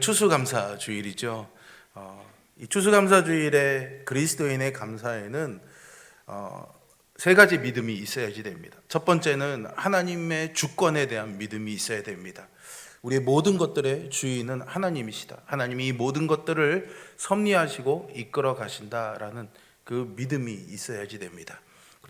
추수감사 주일이죠. 이 추수감사 주일에 그리스도인의 감사에는 세 가지 믿음이 있어야지 됩니다. 첫 번째는 하나님의 주권에 대한 믿음이 있어야 됩니다. 우리의 모든 것들의 주인은 하나님이시다. 하나님이 이 모든 것들을 섭리하시고 이끌어 가신다라는 그 믿음이 있어야지 됩니다.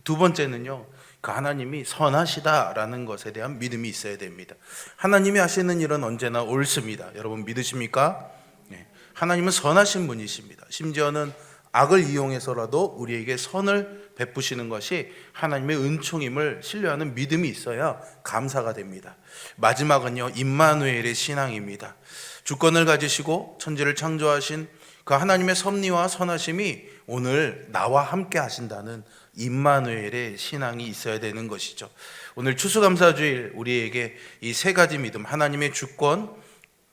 두 번째는요, 그 하나님이 선하시다라는 것에 대한 믿음이 있어야 됩니다. 하나님이 하시는 일은 언제나 옳습니다. 여러분 믿으십니까? 네. 하나님은 선하신 분이십니다. 심지어는 악을 이용해서라도 우리에게 선을 베푸시는 것이 하나님의 은총임을 신뢰하는 믿음이 있어야 감사가 됩니다. 마지막은요, 임마누엘의 신앙입니다. 주권을 가지시고 천지를 창조하신 그 하나님의 섭리와 선하심이 오늘 나와 함께 하신다는 임마누엘의 신앙이 있어야 되는 것이죠. 오늘 추수감사주일 우리에게 이 세 가지 믿음, 하나님의 주권,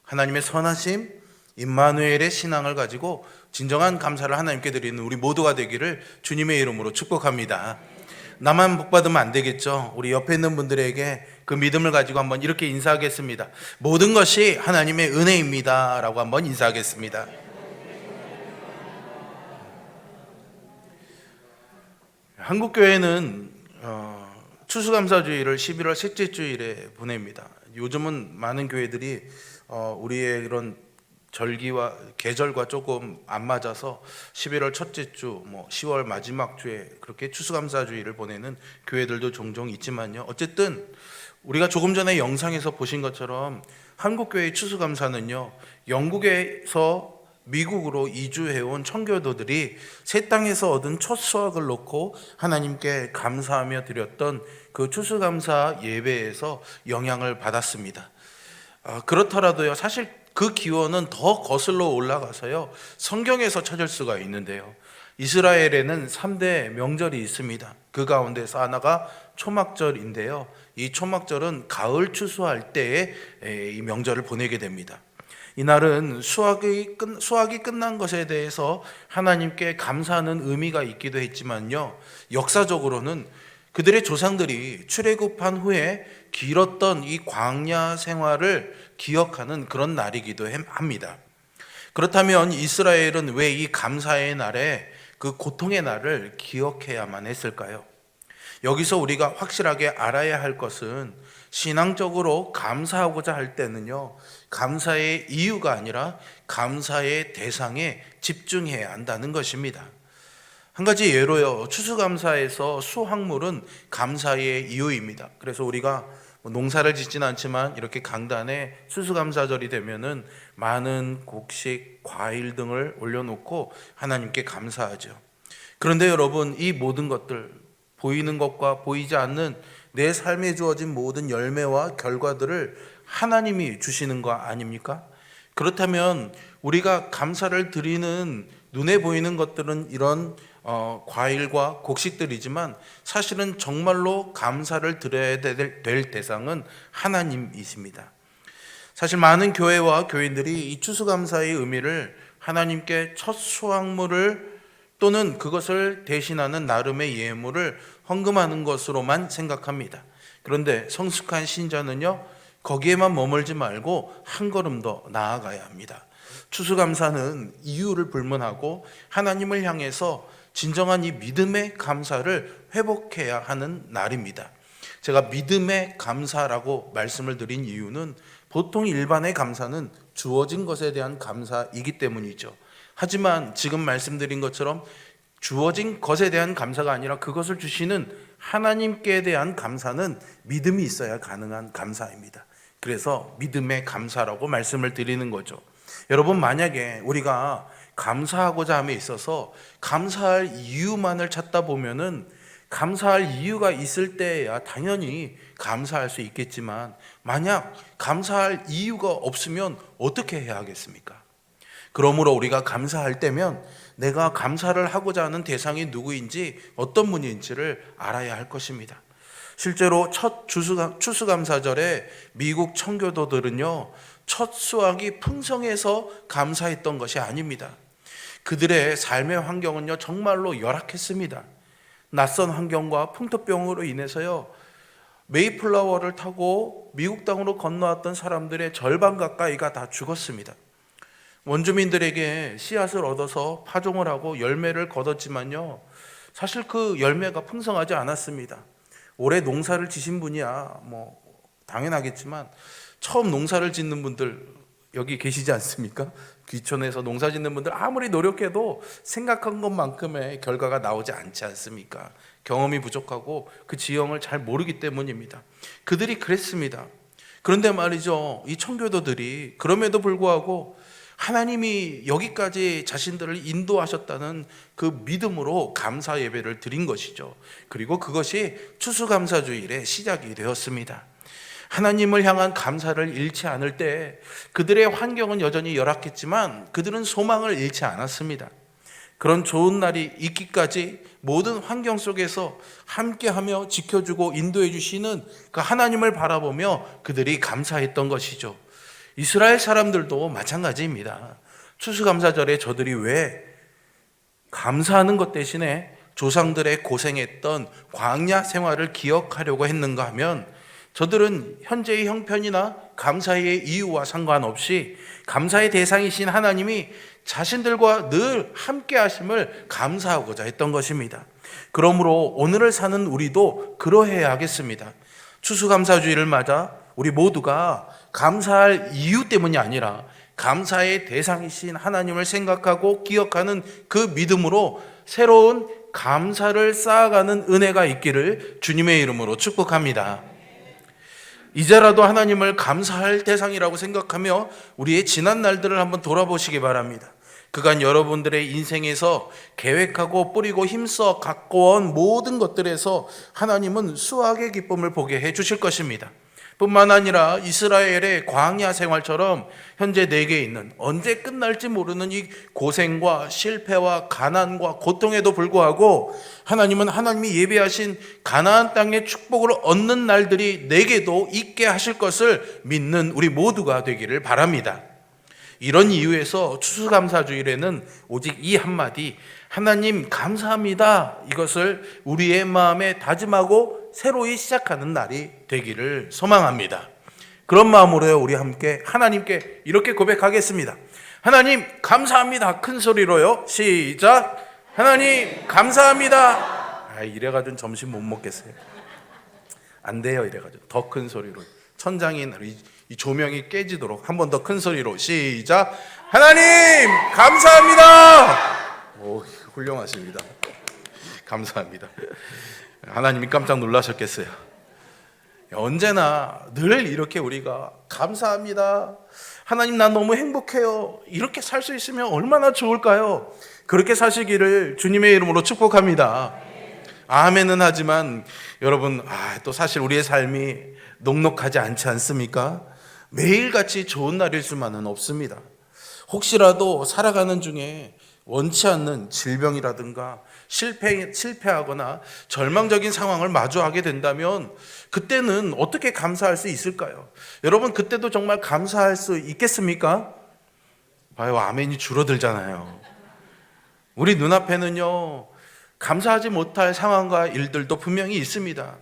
하나님의 선하심, 임마누엘의 신앙을 가지고 진정한 감사를 하나님께 드리는 우리 모두가 되기를 주님의 이름으로 축복합니다. 나만 복받으면 안 되겠죠. 우리 옆에 있는 분들에게 그 믿음을 가지고 한번 이렇게 인사하겠습니다. 모든 것이 하나님의 은혜입니다 라고 한번 인사하겠습니다. 한국교회는 추수감사주일을 11월 셋째 주일에 보냅니다. 요즘은 많은 교회들이 우리의 이런 절기와 계절과 조금 안 맞아서 11월 첫째 주, 10월 마지막 주에 그렇게 추수감사주일을 보내는 교회들도 종종 있지만요. 어쨌든 우리가 조금 전에 영상에서 보신 것처럼 한국교회의 추수감사는요, 영국에서 미국으로 이주해온 청교도들이 새 땅에서 얻은 첫 수확을 놓고 하나님께 감사하며 드렸던 그 추수감사 예배에서 영향을 받았습니다. 그렇더라도요, 사실 그 기원은 더 거슬러 올라가서요, 성경에서 찾을 수가 있는데요. 이스라엘에는 3대 명절이 있습니다. 그 가운데서 하나가 초막절인데요. 이 초막절은 가을 추수할 때에 이 명절을 보내게 됩니다. 이날은 수확이 끝난 것에 대해서 하나님께 감사하는 의미가 있기도 했지만요, 역사적으로는 그들의 조상들이 출애굽한 후에 길었던 이 광야 생활을 기억하는 그런 날이기도 합니다. 그렇다면 이스라엘은 왜 이 감사의 날에 그 고통의 날을 기억해야만 했을까요? 여기서 우리가 확실하게 알아야 할 것은 신앙적으로 감사하고자 할 때는요, 감사의 이유가 아니라 감사의 대상에 집중해야 한다는 것입니다. 한 가지 예로요, 추수감사에서 수확물은 감사의 이유입니다. 그래서 우리가 농사를 짓지는 않지만 이렇게 강단에 추수감사절이 되면은 많은 곡식, 과일 등을 올려놓고 하나님께 감사하죠. 그런데 여러분, 이 모든 것들, 보이는 것과 보이지 않는 내 삶에 주어진 모든 열매와 결과들을 하나님이 주시는 거 아닙니까? 그렇다면 우리가 감사를 드리는 눈에 보이는 것들은 이런 과일과 곡식들이지만 사실은 정말로 감사를 드려야 될 대상은 하나님이십니다. 사실 많은 교회와 교인들이 이 추수감사의 의미를 하나님께 첫 수확물을 또는 그것을 대신하는 나름의 예물을 헌금하는 것으로만 생각합니다. 그런데 성숙한 신자는요, 거기에만 머물지 말고 한 걸음 더 나아가야 합니다. 추수감사는 이유를 불문하고 하나님을 향해서 진정한 이 믿음의 감사를 회복해야 하는 날입니다. 제가 믿음의 감사라고 말씀을 드린 이유는 보통 일반의 감사는 주어진 것에 대한 감사이기 때문이죠. 하지만 지금 말씀드린 것처럼 주어진 것에 대한 감사가 아니라 그것을 주시는 하나님께 대한 감사는 믿음이 있어야 가능한 감사입니다. 그래서 믿음의 감사라고 말씀을 드리는 거죠. 여러분, 만약에 우리가 감사하고자 함에 있어서 감사할 이유만을 찾다 보면은 감사할 이유가 있을 때야 당연히 감사할 수 있겠지만 만약 감사할 이유가 없으면 어떻게 해야 하겠습니까? 그러므로 우리가 감사할 때면 내가 감사를 하고자 하는 대상이 누구인지 어떤 분인지를 알아야 할 것입니다. 실제로 첫 추수감사절에 미국 청교도들은요, 첫 수확이 풍성해서 감사했던 것이 아닙니다. 그들의 삶의 환경은요, 정말로 열악했습니다. 낯선 환경과 풍토병으로 인해서요, 메이플라워를 타고 미국 땅으로 건너왔던 사람들의 절반 가까이가 다 죽었습니다. 원주민들에게 씨앗을 얻어서 파종을 하고 열매를 거뒀지만요, 사실 그 열매가 풍성하지 않았습니다. 올해 농사를 지신 분이야 뭐 당연하겠지만 처음 농사를 짓는 분들 여기 계시지 않습니까? 귀촌에서 농사 짓는 분들 아무리 노력해도 생각한 것만큼의 결과가 나오지 않지 않습니까? 경험이 부족하고 그 지형을 잘 모르기 때문입니다. 그들이 그랬습니다. 그런데 말이죠, 이 청교도들이 그럼에도 불구하고 하나님이 여기까지 자신들을 인도하셨다는 그 믿음으로 감사 예배를 드린 것이죠. 그리고 그것이 추수감사주일의 시작이 되었습니다. 하나님을 향한 감사를 잃지 않을 때 그들의 환경은 여전히 열악했지만 그들은 소망을 잃지 않았습니다. 그런 좋은 날이 있기까지 모든 환경 속에서 함께하며 지켜주고 인도해 주시는 그 하나님을 바라보며 그들이 감사했던 것이죠. 이스라엘 사람들도 마찬가지입니다. 추수감사절에 저들이 왜 감사하는 것 대신에 조상들의 고생했던 광야 생활을 기억하려고 했는가 하면, 저들은 현재의 형편이나 감사의 이유와 상관없이 감사의 대상이신 하나님이 자신들과 늘 함께 하심을 감사하고자 했던 것입니다. 그러므로 오늘을 사는 우리도 그러해야겠습니다. 추수감사주의를 맞아 우리 모두가 감사할 이유 때문이 아니라 감사의 대상이신 하나님을 생각하고 기억하는 그 믿음으로 새로운 감사를 쌓아가는 은혜가 있기를 주님의 이름으로 축복합니다. 이제라도 하나님을 감사할 대상이라고 생각하며 우리의 지난 날들을 한번 돌아보시기 바랍니다. 그간 여러분들의 인생에서 계획하고 뿌리고 힘써 갖고 온 모든 것들에서 하나님은 수확의 기쁨을 보게 해 주실 것입니다. 뿐만 아니라 이스라엘의 광야 생활처럼 현재 내게 있는 언제 끝날지 모르는 이 고생과 실패와 가난과 고통에도 불구하고 하나님은 하나님이 예비하신 가나안 땅의 축복을 얻는 날들이 내게도 있게 하실 것을 믿는 우리 모두가 되기를 바랍니다. 이런 이유에서 추수감사주일에는 오직 이 한마디, 하나님 감사합니다, 이것을 우리의 마음에 다짐하고 새로이 시작하는 날이 되기를 소망합니다. 그런 마음으로 우리 함께 하나님께 이렇게 고백하겠습니다. 하나님 감사합니다. 큰 소리로요. 시작. 하나님 감사합니다. 이래가지고 점심 못 먹겠어요. 안 돼요. 이래가지고 더 큰 소리로, 천장이 이 조명이 깨지도록 한 번 더 큰 소리로 시작. 하나님 감사합니다. 오, 훌륭하십니다. 감사합니다. 하나님이 깜짝 놀라셨겠어요. 언제나 늘 이렇게 우리가 감사합니다, 하나님 난 너무 행복해요, 이렇게 살 수 있으면 얼마나 좋을까요? 그렇게 사시기를 주님의 이름으로 축복합니다. 아멘은 하지만 여러분, 또 사실 우리의 삶이 녹록하지 않지 않습니까? 매일같이 좋은 날일 수만은 없습니다. 혹시라도 살아가는 중에 원치 않는 질병이라든가 실패하거나 절망적인 상황을 마주하게 된다면 그때는 어떻게 감사할 수 있을까요? 여러분, 그때도 정말 감사할 수 있겠습니까? 봐요, 아멘이 줄어들잖아요. 우리 눈앞에는요, 감사하지 못할 상황과 일들도 분명히 있습니다.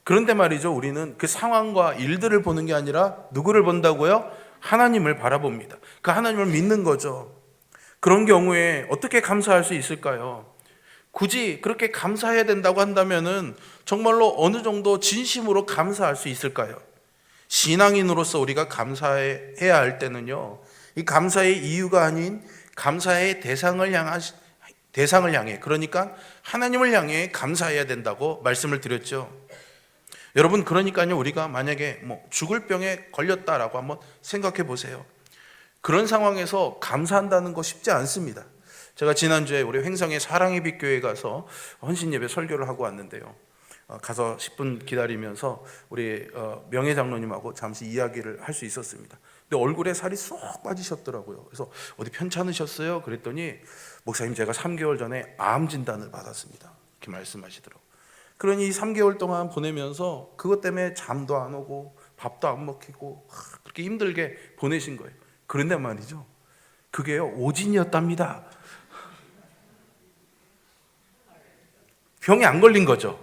그런데 말이죠, 우리는 그 상황과 일들을 보는 게 아니라 누구를 본다고요? 하나님을 바라봅니다. 그 하나님을 믿는 거죠. 그런 경우에 어떻게 감사할 수 있을까요? 굳이 그렇게 감사해야 된다고 한다면은 정말로 어느 정도 진심으로 감사할 수 있을까요? 신앙인으로서 우리가 감사해야 할 때는요, 이 감사의 이유가 아닌 감사의 대상을 향해, 그러니까 하나님을 향해 감사해야 된다고 말씀을 드렸죠. 여러분, 그러니까요, 우리가 만약에 죽을 병에 걸렸다라고 한번 생각해 보세요. 그런 상황에서 감사한다는 거 쉽지 않습니다. 제가 지난주에 우리 횡성의 사랑의 빛 교회에 가서 헌신 예배 설교를 하고 왔는데요. 가서 10분 기다리면서 우리 명예 장로님하고 잠시 이야기를 할 수 있었습니다. 근데 얼굴에 살이 쏙 빠지셨더라고요. 그래서 어디 편찮으셨어요? 그랬더니 목사님, 제가 3개월 전에 암 진단을 받았습니다, 이렇게 말씀하시더라고요. 그러니 3개월 동안 보내면서 그것 때문에 잠도 안 오고 밥도 안 먹히고 그렇게 힘들게 보내신 거예요. 그런데 말이죠, 그게요, 오진이었답니다. 병이 안 걸린 거죠.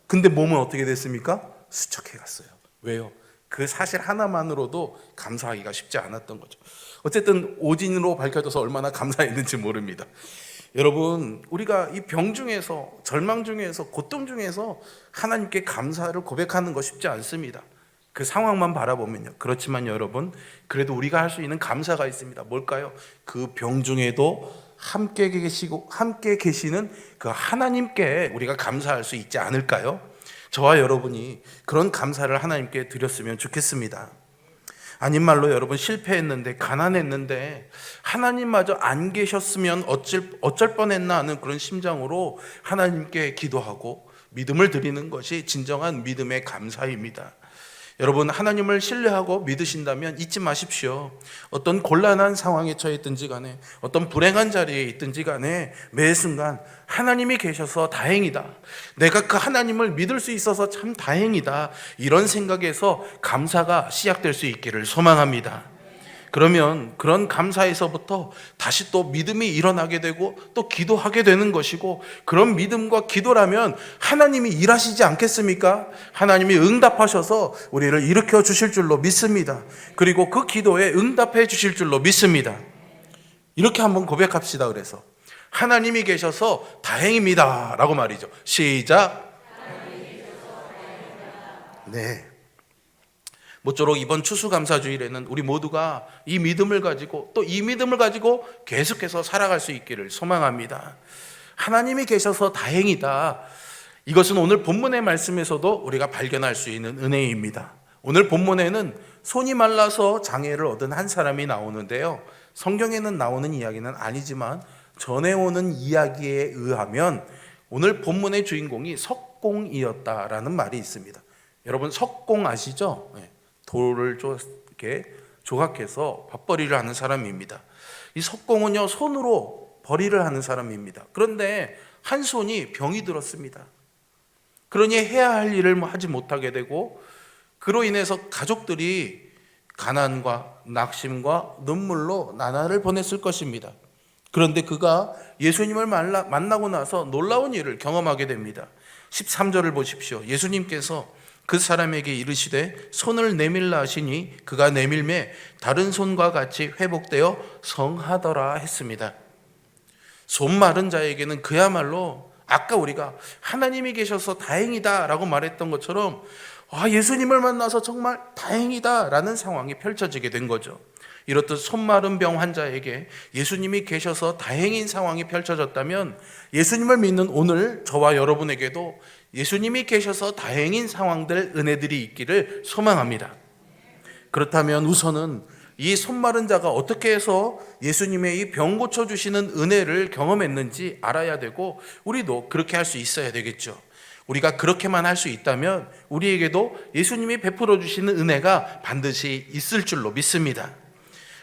근데 몸은 어떻게 됐습니까? 수척해 갔어요. 왜요? 그 사실 하나만으로도 감사하기가 쉽지 않았던 거죠. 어쨌든 오진으로 밝혀져서 얼마나 감사했는지 모릅니다. 여러분, 우리가 이 병 중에서, 절망 중에서, 고통 중에서 하나님께 감사를 고백하는 거 쉽지 않습니다. 그 상황만 바라보면요. 그렇지만 여러분, 그래도 우리가 할 수 있는 감사가 있습니다. 뭘까요? 그 병 중에도 함께 계시는 그 하나님께 우리가 감사할 수 있지 않을까요? 저와 여러분이 그런 감사를 하나님께 드렸으면 좋겠습니다. 아닌 말로 여러분, 실패했는데, 가난했는데 하나님마저 안 계셨으면 어쩔 뻔했나 하는 그런 심정으로 하나님께 기도하고 믿음을 드리는 것이 진정한 믿음의 감사입니다. 여러분, 하나님을 신뢰하고 믿으신다면 잊지 마십시오. 어떤 곤란한 상황에 처했든지 간에, 어떤 불행한 자리에 있든지 간에 매 순간 하나님이 계셔서 다행이다, 내가 그 하나님을 믿을 수 있어서 참 다행이다, 이런 생각에서 감사가 시작될 수 있기를 소망합니다. 그러면 그런 감사에서부터 다시 또 믿음이 일어나게 되고 또 기도하게 되는 것이고, 그런 믿음과 기도라면 하나님이 일하시지 않겠습니까? 하나님이 응답하셔서 우리를 일으켜 주실 줄로 믿습니다. 그리고 그 기도에 응답해 주실 줄로 믿습니다. 이렇게 한번 고백합시다. 그래서 하나님이 계셔서 다행입니다 라고 말이죠. 시작. 네. 모쪼록 이번 추수감사주일에는 우리 모두가 이 믿음을 가지고 또 이 믿음을 가지고 계속해서 살아갈 수 있기를 소망합니다. 하나님이 계셔서 다행이다. 이것은 오늘 본문의 말씀에서도 우리가 발견할 수 있는 은혜입니다. 오늘 본문에는 손이 말라서 장애를 얻은 한 사람이 나오는데요. 성경에는 나오는 이야기는 아니지만 전해오는 이야기에 의하면 오늘 본문의 주인공이 석공이었다라는 말이 있습니다. 여러분, 석공 아시죠? 돌을 이렇게 조각해서 밭벌이를 하는 사람입니다. 이 석공은요, 손으로 벌이를 하는 사람입니다. 그런데 한 손이 병이 들었습니다. 그러니 해야 할 일을 하지 못하게 되고, 그로 인해서 가족들이 가난과 낙심과 눈물로 나날을 보냈을 것입니다. 그런데 그가 예수님을 만나고 나서 놀라운 일을 경험하게 됩니다. 13절을 보십시오. 예수님께서 그 사람에게 이르시되 손을 내밀라 하시니 그가 내밀매 다른 손과 같이 회복되어 성하더라 했습니다. 손 마른 자에게는 그야말로 아까 우리가 하나님이 계셔서 다행이다 라고 말했던 것처럼 예수님을 만나서 정말 다행이다 라는 상황이 펼쳐지게 된 거죠. 이렇듯 손 마른 병 환자에게 예수님이 계셔서 다행인 상황이 펼쳐졌다면, 예수님을 믿는 오늘 저와 여러분에게도 예수님이 계셔서 다행인 상황들, 은혜들이 있기를 소망합니다. 그렇다면 우선은 이 손 마른 자가 어떻게 해서 예수님의 이 병 고쳐주시는 은혜를 경험했는지 알아야 되고, 우리도 그렇게 할 수 있어야 되겠죠. 우리가 그렇게만 할 수 있다면 우리에게도 예수님이 베풀어 주시는 은혜가 반드시 있을 줄로 믿습니다.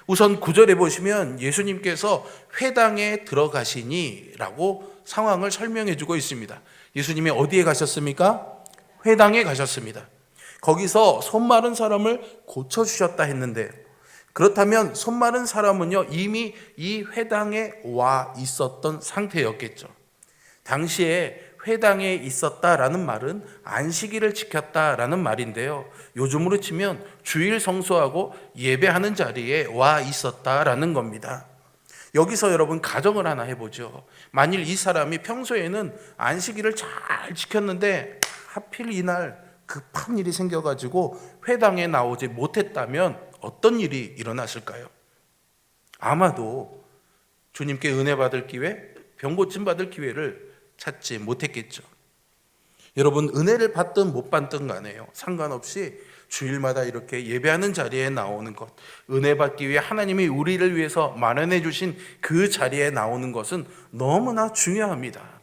우선 9절에 보시면 예수님께서 회당에 들어가시니 라고 상황을 설명해 주고 있습니다. 예수님이 어디에 가셨습니까? 회당에 가셨습니다. 거기서 손 마른 사람을 고쳐주셨다 했는데, 그렇다면 손 마른 사람은요, 이미 이 회당에 와 있었던 상태였겠죠. 당시에 회당에 있었다라는 말은 안식일을 지켰다라는 말인데요, 요즘으로 치면 주일 성수하고 예배하는 자리에 와 있었다라는 겁니다. 여기서 여러분 가정을 하나 해보죠. 만일 이 사람이 평소에는 안식일을 잘 지켰는데 하필 이날 급한 일이 생겨가지고 회당에 나오지 못했다면 어떤 일이 일어났을까요? 아마도 주님께 은혜 받을 기회, 병 고침 받을 기회를 찾지 못했겠죠. 여러분, 은혜를 받든 못 받든 간에요, 상관없이 주일마다 이렇게 예배하는 자리에 나오는 것, 은혜 받기 위해 하나님이 우리를 위해서 마련해 주신 그 자리에 나오는 것은 너무나 중요합니다.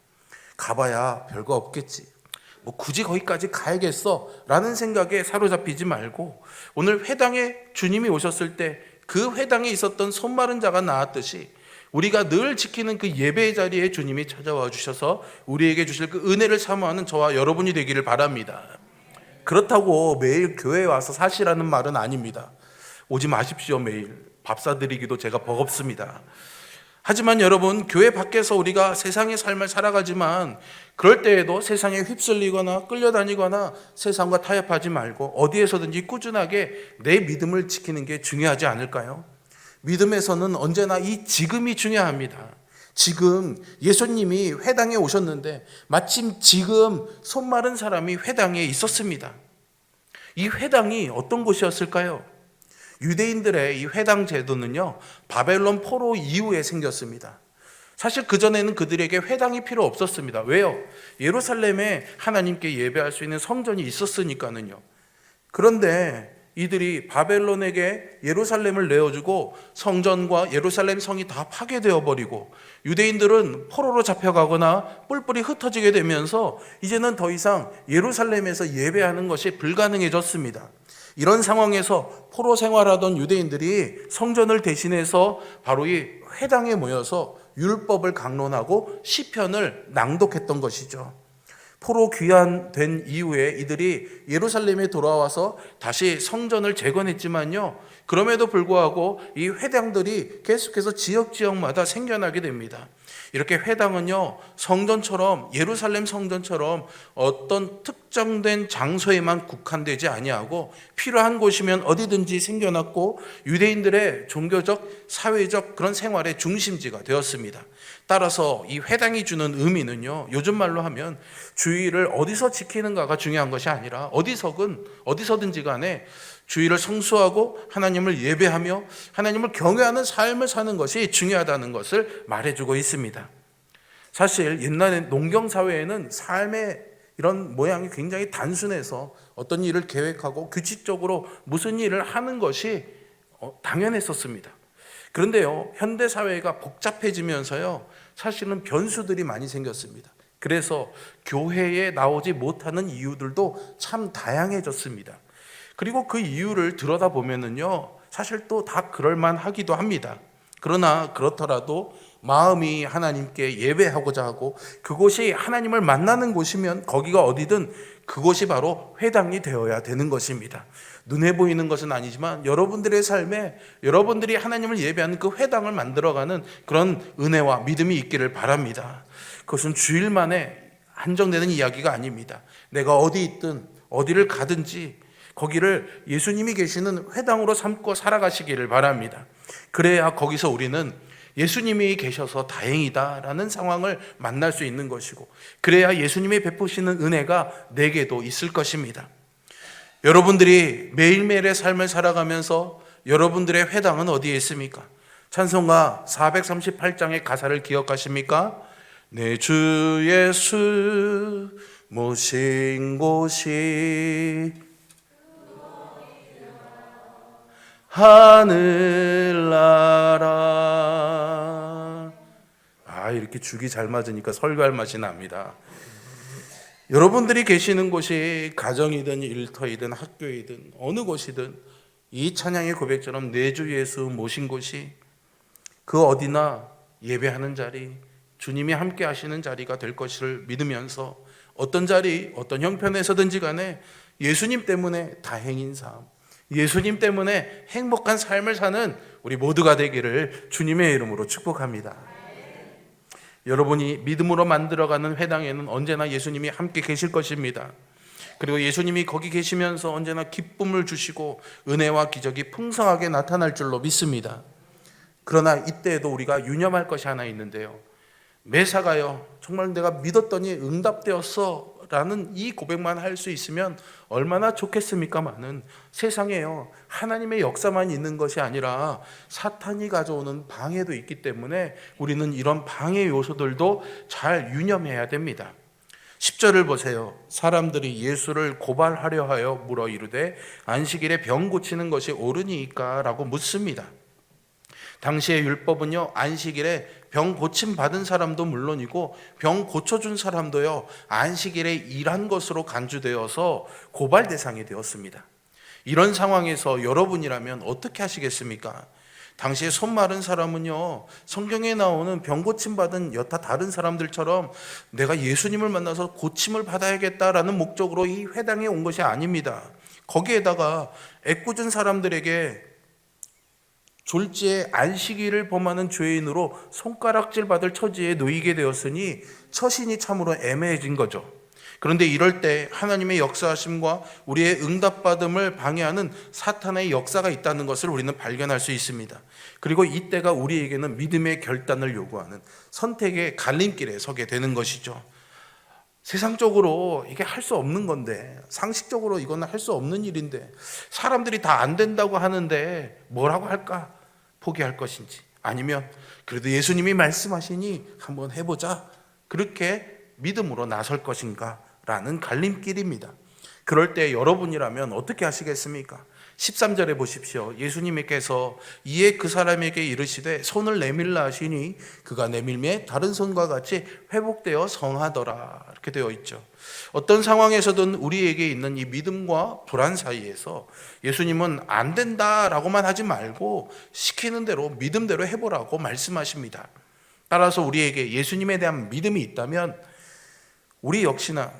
가봐야 별거 없겠지, 굳이 거기까지 가야겠어 라는 생각에 사로잡히지 말고, 오늘 회당에 주님이 오셨을 때 그 회당에 있었던 손 마른 자가 나왔듯이 우리가 늘 지키는 그 예배의 자리에 주님이 찾아와 주셔서 우리에게 주실 그 은혜를 사모하는 저와 여러분이 되기를 바랍니다. 그렇다고 매일 교회에 와서 사시라는 말은 아닙니다. 오지 마십시오. 매일 밥 사드리기도 제가 버겁습니다. 하지만 여러분, 교회 밖에서 우리가 세상의 삶을 살아가지만 그럴 때에도 세상에 휩쓸리거나 끌려다니거나 세상과 타협하지 말고 어디에서든지 꾸준하게 내 믿음을 지키는 게 중요하지 않을까요? 믿음에서는 언제나 이 지금이 중요합니다. 지금 예수님이 회당에 오셨는데 마침 지금 손 마른 사람이 회당에 있었습니다. 이 회당이 어떤 곳이었을까요? 유대인들의 이 회당 제도는요, 바벨론 포로 이후에 생겼습니다. 사실 그전에는 그들에게 회당이 필요 없었습니다. 왜요? 예루살렘에 하나님께 예배할 수 있는 성전이 있었으니까는요. 그런데 이들이 바벨론에게 예루살렘을 내어주고 성전과 예루살렘 성이 다 파괴되어 버리고 유대인들은 포로로 잡혀가거나 뿔뿔이 흩어지게 되면서 이제는 더 이상 예루살렘에서 예배하는 것이 불가능해졌습니다. 이런 상황에서 포로 생활하던 유대인들이 성전을 대신해서 바로 이 회당에 모여서 율법을 강론하고 시편을 낭독했던 것이죠. 포로 귀환된 이후에 이들이 예루살렘에 돌아와서 다시 성전을 재건했지만요, 그럼에도 불구하고 이 회당들이 계속해서 지역마다 생겨나게 됩니다. 이렇게 회당은요, 성전처럼, 예루살렘 성전처럼 어떤 특정된 장소에만 국한되지 아니하고 필요한 곳이면 어디든지 생겨났고 유대인들의 종교적, 사회적 그런 생활의 중심지가 되었습니다. 따라서 이 회당이 주는 의미는요, 요즘 말로 하면 주의를 어디서 지키는가가 중요한 것이 아니라 어디서든지 간에 주의를 성수하고 하나님을 예배하며 하나님을 경외하는 삶을 사는 것이 중요하다는 것을 말해주고 있습니다. 사실 옛날에 농경사회에는 삶의 이런 모양이 굉장히 단순해서 어떤 일을 계획하고 규칙적으로 무슨 일을 하는 것이 당연했었습니다. 그런데요, 현대사회가 복잡해지면서요, 사실은 변수들이 많이 생겼습니다. 그래서 교회에 나오지 못하는 이유들도 참 다양해졌습니다. 그리고 그 이유를 들여다보면은요, 사실 또 다 그럴만하기도 합니다. 그러나 그렇더라도 마음이 하나님께 예배하고자 하고 그곳이 하나님을 만나는 곳이면 거기가 어디든 그곳이 바로 회당이 되어야 되는 것입니다. 눈에 보이는 것은 아니지만 여러분들의 삶에 여러분들이 하나님을 예배하는 그 회당을 만들어가는 그런 은혜와 믿음이 있기를 바랍니다. 그것은 주일만에 한정되는 이야기가 아닙니다. 내가 어디 있든 어디를 가든지 거기를 예수님이 계시는 회당으로 삼고 살아가시기를 바랍니다. 그래야 거기서 우리는 예수님이 계셔서 다행이다라는 상황을 만날 수 있는 것이고, 그래야 예수님이 베푸시는 은혜가 내게도 있을 것입니다. 여러분들이 매일매일의 삶을 살아가면서 여러분들의 회당은 어디에 있습니까? 찬송가 438장의 가사를 기억하십니까? 내 주 예수 모신 곳이 하늘나라. 이렇게 죽이 잘 맞으니까 설교할 맛이 납니다. 여러분들이 계시는 곳이 가정이든 일터이든 학교이든 어느 곳이든 이 찬양의 고백처럼 내 주 예수 모신 곳이 그 어디나 예배하는 자리, 주님이 함께 하시는 자리가 될 것을 믿으면서 어떤 자리, 어떤 형편에서든지 간에 예수님 때문에 다행인 삶, 예수님 때문에 행복한 삶을 사는 우리 모두가 되기를 주님의 이름으로 축복합니다. 여러분이 믿음으로 만들어가는 회당에는 언제나 예수님이 함께 계실 것입니다. 그리고 예수님이 거기 계시면서 언제나 기쁨을 주시고 은혜와 기적이 풍성하게 나타날 줄로 믿습니다. 그러나 이때에도 우리가 유념할 것이 하나 있는데요, 매사가요, 정말 내가 믿었더니 응답되었어 라는 이 고백만 할 수 있으면 얼마나 좋겠습니까마는 세상에요, 하나님의 역사만 있는 것이 아니라 사탄이 가져오는 방해도 있기 때문에 우리는 이런 방해 요소들도 잘 유념해야 됩니다. 10절을 보세요. 사람들이 예수를 고발하려 하여 물어 이르되 안식일에 병 고치는 것이 옳으니까? 라고 묻습니다. 당시의 율법은요, 안식일에 병 고침 받은 사람도 물론이고 병 고쳐준 사람도요, 안식일에 일한 것으로 간주되어서 고발 대상이 되었습니다. 이런 상황에서 여러분이라면 어떻게 하시겠습니까? 당시에 손 마른 사람은요, 성경에 나오는 병 고침 받은 여타 다른 사람들처럼 내가 예수님을 만나서 고침을 받아야겠다라는 목적으로 이 회당에 온 것이 아닙니다. 거기에다가 애꿎은 사람들에게 졸지에 안식일을 범하는 죄인으로 손가락질 받을 처지에 놓이게 되었으니 처신이 참으로 애매해진 거죠. 그런데 이럴 때 하나님의 역사하심과 우리의 응답받음을 방해하는 사탄의 역사가 있다는 것을 우리는 발견할 수 있습니다. 그리고 이때가 우리에게는 믿음의 결단을 요구하는 선택의 갈림길에 서게 되는 것이죠. 세상적으로 이게 할 수 없는 건데, 상식적으로 이거는 할 수 없는 일인데, 사람들이 다 안 된다고 하는데 뭐라고 할까? 포기할 것인지, 아니면 그래도 예수님이 말씀하시니 한번 해보자, 그렇게 믿음으로 나설 것인가 라는 갈림길입니다. 그럴 때 여러분이라면 어떻게 하시겠습니까? 13절에 보십시오. 예수님께서 이에 그 사람에게 이르시되 손을 내밀라 하시니 그가 내밀매 다른 손과 같이 회복되어 성하더라, 이렇게 되어 있죠. 어떤 상황에서든 우리에게 있는 이 믿음과 불안 사이에서 예수님은 안 된다라고만 하지 말고 시키는 대로 믿음대로 해보라고 말씀하십니다. 따라서 우리에게 예수님에 대한 믿음이 있다면 우리 역시나,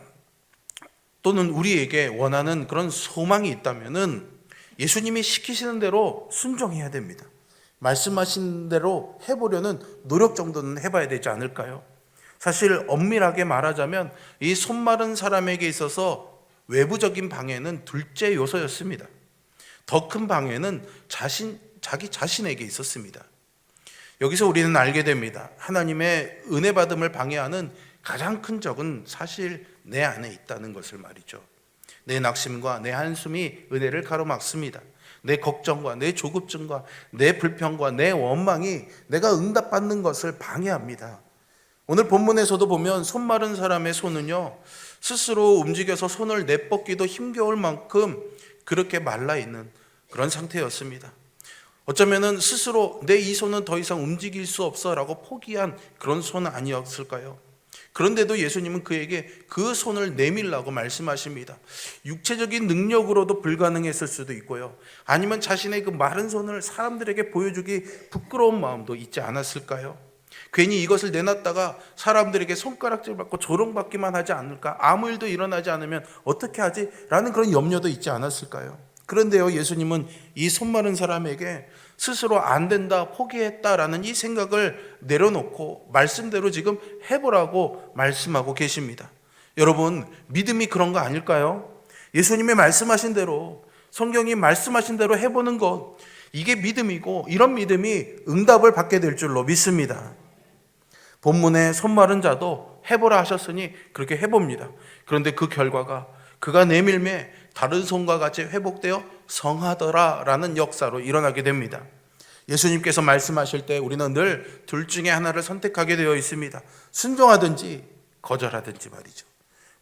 또는 우리에게 원하는 그런 소망이 있다면은 예수님이 시키시는 대로 순종해야 됩니다. 말씀하신 대로 해보려는 노력 정도는 해봐야 되지 않을까요? 사실 엄밀하게 말하자면 이 손 마른 사람에게 있어서 외부적인 방해는 둘째 요소였습니다. 더 큰 방해는 자기 자신에게 있었습니다. 여기서 우리는 알게 됩니다. 하나님의 은혜 받음을 방해하는 가장 큰 적은 사실 내 안에 있다는 것을 말이죠. 내 낙심과 내 한숨이 은혜를 가로막습니다. 내 걱정과 내 조급증과 내 불평과 내 원망이 내가 응답받는 것을 방해합니다. 오늘 본문에서도 보면 손 마른 사람의 손은요, 스스로 움직여서 손을 내뻗기도 힘겨울 만큼 그렇게 말라있는 그런 상태였습니다. 어쩌면은 스스로 내 이 손은 더 이상 움직일 수 없어 라고 포기한 그런 손은 아니었을까요? 그런데도 예수님은 그에게 그 손을 내밀라고 말씀하십니다. 육체적인 능력으로도 불가능했을 수도 있고요, 아니면 자신의 그 마른 손을 사람들에게 보여주기 부끄러운 마음도 있지 않았을까요? 괜히 이것을 내놨다가 사람들에게 손가락질 받고 조롱받기만 하지 않을까? 아무 일도 일어나지 않으면 어떻게 하지? 라는 그런 염려도 있지 않았을까요? 그런데요, 예수님은 이 손 마른 사람에게 스스로 안 된다, 포기했다라는 이 생각을 내려놓고 말씀대로 지금 해보라고 말씀하고 계십니다. 여러분, 믿음이 그런 거 아닐까요? 예수님이 말씀하신 대로, 성경이 말씀하신 대로 해보는 것, 이게 믿음이고, 이런 믿음이 응답을 받게 될 줄로 믿습니다. 본문에 손 마른 자도 해보라 하셨으니 그렇게 해봅니다. 그런데 그 결과가 그가 내밀매 다른 손과 같이 회복되어 성하더라라는 역사로 일어나게 됩니다. 예수님께서 말씀하실 때 우리는 늘 둘 중에 하나를 선택하게 되어 있습니다. 순종하든지 거절하든지 말이죠.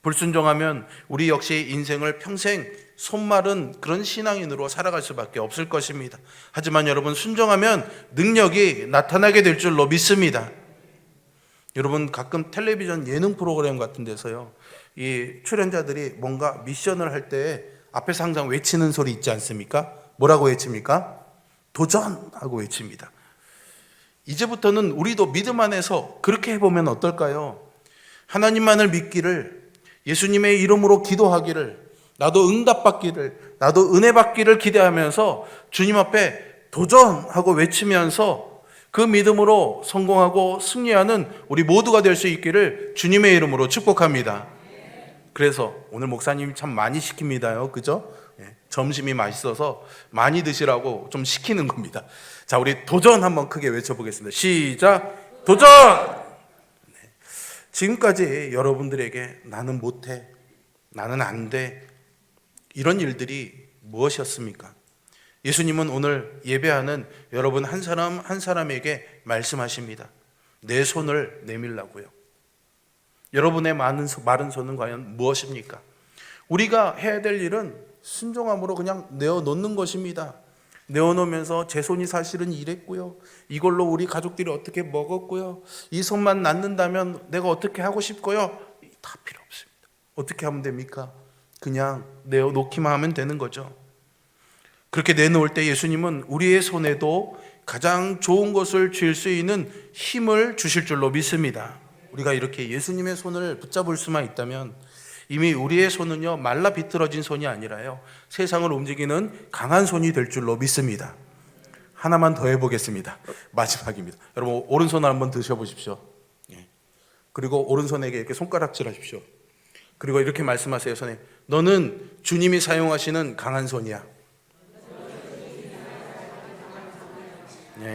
불순종하면 우리 역시 인생을 평생 손마른 그런 신앙인으로 살아갈 수밖에 없을 것입니다. 하지만 여러분, 순종하면 능력이 나타나게 될 줄로 믿습니다. 여러분, 가끔 텔레비전 예능 프로그램 같은 데서요, 이 출연자들이 뭔가 미션을 할 때 앞에서 항상 외치는 소리 있지 않습니까? 뭐라고 외칩니까? 도전하고 외칩니다. 이제부터는 우리도 믿음 안에서 그렇게 해보면 어떨까요? 하나님만을 믿기를, 예수님의 이름으로 기도하기를, 나도 응답받기를, 나도 은혜 받기를 기대하면서 주님 앞에 도전하고 외치면서 그 믿음으로 성공하고 승리하는 우리 모두가 될 수 있기를 주님의 이름으로 축복합니다. 그래서 오늘 목사님이 참 많이 시킵니다요, 그죠? 점심이 맛있어서 많이 드시라고 좀 시키는 겁니다. 자, 우리 도전 한번 크게 외쳐보겠습니다. 시작! 도전! 지금까지 여러분들에게 나는 못해, 나는 안 돼, 이런 일들이 무엇이었습니까? 예수님은 오늘 예배하는 여러분 한 사람 한 사람에게 말씀하십니다. 내 손을 내밀라고요. 여러분의 마른 손은 과연 무엇입니까? 우리가 해야 될 일은 순종함으로 그냥 내어놓는 것입니다. 내어놓으면서 제 손이 사실은 이랬고요, 이걸로 우리 가족들이 어떻게 먹었고요, 이 손만 낫는다면 내가 어떻게 하고 싶고요, 다 필요 없습니다. 어떻게 하면 됩니까? 그냥 내어놓기만 하면 되는 거죠. 그렇게 내놓을 때 예수님은 우리의 손에도 가장 좋은 것을 쥘 수 있는 힘을 주실 줄로 믿습니다. 우리가 이렇게 예수님의 손을 붙잡을 수만 있다면 이미 우리의 손은요, 말라 비틀어진 손이 아니라요, 세상을 움직이는 강한 손이 될 줄로 믿습니다. 하나만 더 해보겠습니다. 마지막입니다. 여러분 오른손을 한번 드셔보십시오. 그리고 오른손에게 이렇게 손가락질 하십시오. 그리고 이렇게 말씀하세요. 선생님, 너는 주님이 사용하시는 강한 손이야.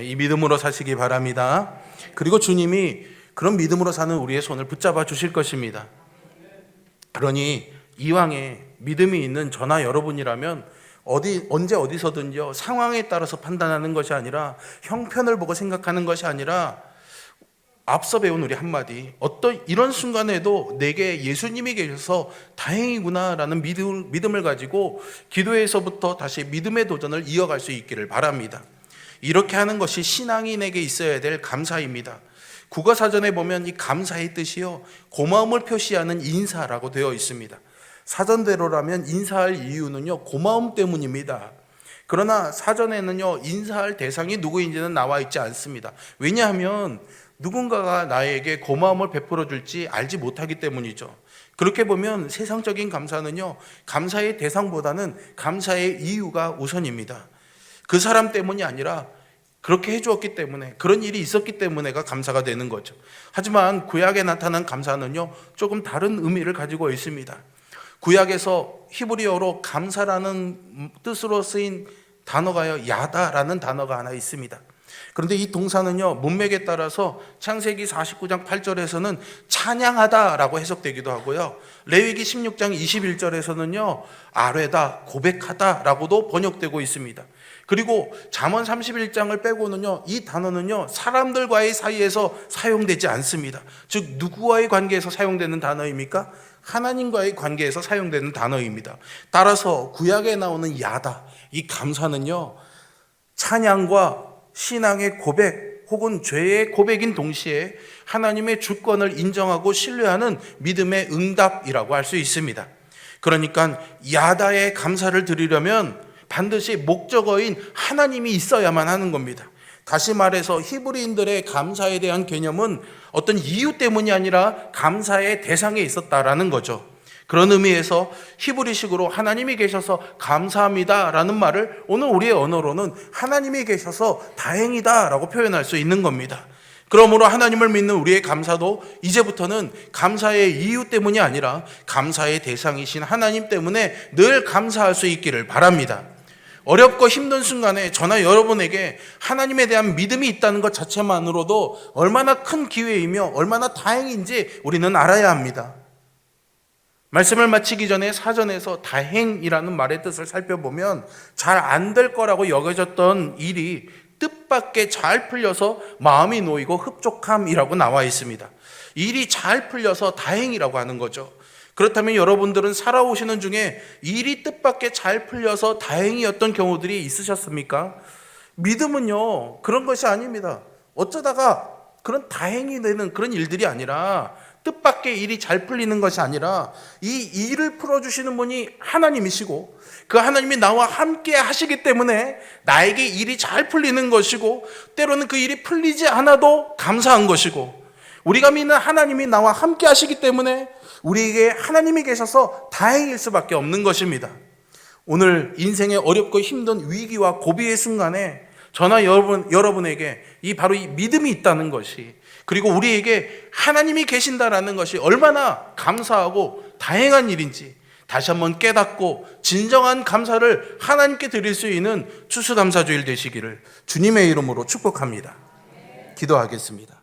이 믿음으로 사시기 바랍니다. 그리고 주님이 그런 믿음으로 사는 우리의 손을 붙잡아 주실 것입니다. 그러니 이왕에 믿음이 있는 저나 여러분이라면 언제 어디서든요, 상황에 따라서 판단하는 것이 아니라, 형편을 보고 생각하는 것이 아니라, 앞서 배운 우리 한마디, 어떤 이런 순간에도 내게 예수님이 계셔서 다행이구나라는 믿음을 가지고 기도에서부터 다시 믿음의 도전을 이어갈 수 있기를 바랍니다. 이렇게 하는 것이 신앙인에게 있어야 될 감사입니다. 국어사전에 보면 이 감사의 뜻이요, 고마움을 표시하는 인사라고 되어 있습니다. 사전대로라면 인사할 이유는요, 고마움 때문입니다. 그러나 사전에는요, 인사할 대상이 누구인지는 나와 있지 않습니다. 왜냐하면 누군가가 나에게 고마움을 베풀어 줄지 알지 못하기 때문이죠. 그렇게 보면 세상적인 감사는요, 감사의 대상보다는 감사의 이유가 우선입니다. 그 사람 때문이 아니라 그렇게 해주었기 때문에, 그런 일이 있었기 때문에가 감사가 되는 거죠. 하지만 구약에 나타난 감사는요, 조금 다른 의미를 가지고 있습니다. 구약에서 히브리어로 감사라는 뜻으로 쓰인 단어가요, 야다라는 단어가 하나 있습니다. 그런데 이 동사는요, 문맥에 따라서 창세기 49장 8절에서는 찬양하다라고 해석되기도 하고요, 레위기 16장 21절에서는요 아뢰다, 고백하다라고도 번역되고 있습니다. 그리고 잠언 31장을 빼고는요, 이 단어는요 사람들과의 사이에서 사용되지 않습니다. 즉 누구와의 관계에서 사용되는 단어입니까? 하나님과의 관계에서 사용되는 단어입니다. 따라서 구약에 나오는 야다, 이 감사는요, 찬양과 신앙의 고백 혹은 죄의 고백인 동시에 하나님의 주권을 인정하고 신뢰하는 믿음의 응답이라고 할 수 있습니다. 그러니까 야다의 감사를 드리려면 반드시 목적어인 하나님이 있어야만 하는 겁니다. 다시 말해서 히브리인들의 감사에 대한 개념은 어떤 이유 때문이 아니라 감사의 대상에 있었다라는 거죠. 그런 의미에서 히브리식으로 하나님이 계셔서 감사합니다라는 말을 오늘 우리의 언어로는 하나님이 계셔서 다행이다라고 표현할 수 있는 겁니다. 그러므로 하나님을 믿는 우리의 감사도 이제부터는 감사의 이유 때문이 아니라 감사의 대상이신 하나님 때문에 늘 감사할 수 있기를 바랍니다. 어렵고 힘든 순간에 저나 여러분에게 하나님에 대한 믿음이 있다는 것 자체만으로도 얼마나 큰 기회이며 얼마나 다행인지 우리는 알아야 합니다. 말씀을 마치기 전에 사전에서 다행이라는 말의 뜻을 살펴보면 잘 안 될 거라고 여겨졌던 일이 뜻밖의 잘 풀려서 마음이 놓이고 흡족함이라고 나와 있습니다. 일이 잘 풀려서 다행이라고 하는 거죠. 그렇다면 여러분들은 살아오시는 중에 일이 뜻밖의 잘 풀려서 다행이었던 경우들이 있으셨습니까? 믿음은요, 그런 것이 아닙니다. 어쩌다가 그런 다행이 되는 그런 일들이 아니라, 뜻밖의 일이 잘 풀리는 것이 아니라 이 일을 풀어주시는 분이 하나님이시고 그 하나님이 나와 함께 하시기 때문에 나에게 일이 잘 풀리는 것이고, 때로는 그 일이 풀리지 않아도 감사한 것이고, 우리가 믿는 하나님이 나와 함께 하시기 때문에 우리에게 하나님이 계셔서 다행일 수밖에 없는 것입니다. 오늘 인생의 어렵고 힘든 위기와 고비의 순간에 저나 여러분에게 바로 이 믿음이 있다는 것이, 그리고 우리에게 하나님이 계신다라는 것이 얼마나 감사하고 다행한 일인지 다시 한번 깨닫고 진정한 감사를 하나님께 드릴 수 있는 추수감사주일 되시기를 주님의 이름으로 축복합니다. 기도하겠습니다.